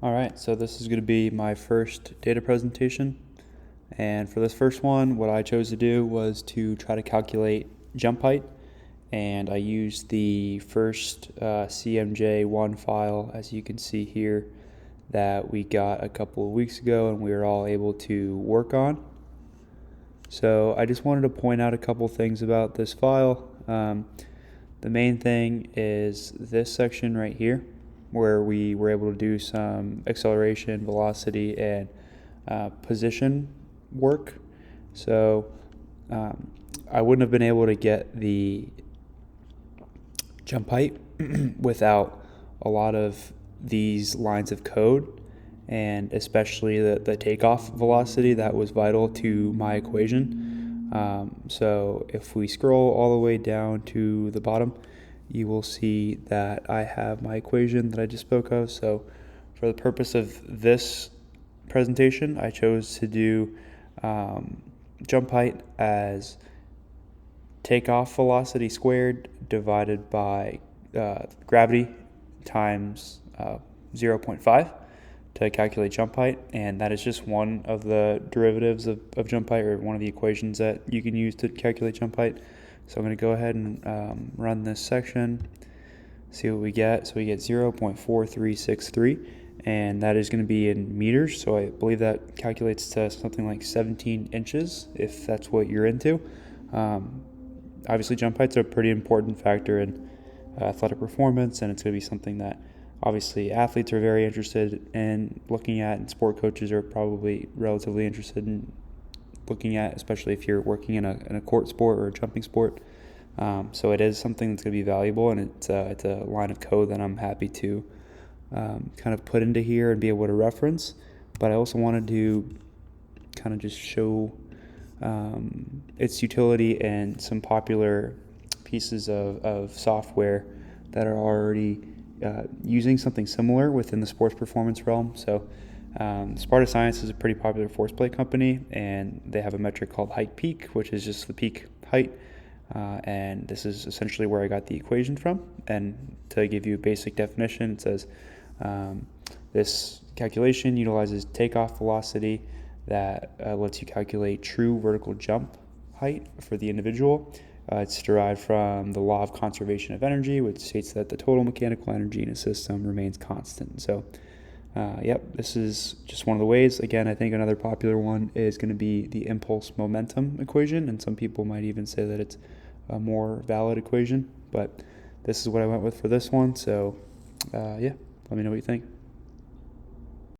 All right, so this is going to be my first data presentation. And for this first one, what I chose to do was to try to calculate jump height. And I used the first CMJ1 file, as you can see here, that we got a couple of weeks ago and we were all able to work on. So I just wanted to point out a couple things about this file. The main thing is this section right here, where we were able to do some acceleration, velocity, and position work. So I wouldn't have been able to get the jump height without a lot of these lines of code, and especially the takeoff velocity that was vital to my equation. So if we scroll all the way down to the bottom, you will see that I have my equation that I just spoke of. So for the purpose of this presentation, I chose to do jump height as takeoff velocity squared divided by gravity times 0.5 to calculate jump height, and that is just one of the derivatives of jump height, or one of the equations that you can use to calculate jump height. So I'm going to go ahead and run this section, see what we get. So we get 0.4363, and that is going to be in meters. So I believe that calculates to something like 17 inches, if that's what you're into. Obviously, jump height's a pretty important factor in athletic performance, and it's going to be something that obviously athletes are very interested in looking at, and sport coaches are probably relatively interested in looking at, especially if you're working in a court sport or a jumping sport. So it is something that's going to be valuable, and it's a line of code that I'm happy to kind of put into here and be able to reference. But I also wanted to kind of just show its utility and some popular pieces of software that are already using something similar within the sports performance realm. So SPRT Science is a pretty popular force plate company, and they have a metric called height peak, which is just the peak height. And this is essentially where I got the equation from. And to give you a basic definition, it says this calculation utilizes takeoff velocity that lets you calculate true vertical jump height for the individual. It's derived from the law of conservation of energy, which states that the total mechanical energy in a system remains constant. So, this is just one of the ways. Again, I think another popular one is going to be the impulse momentum equation, and some people might even say that it's a more valid equation, but this is what I went with for this one. So, let me know what you think.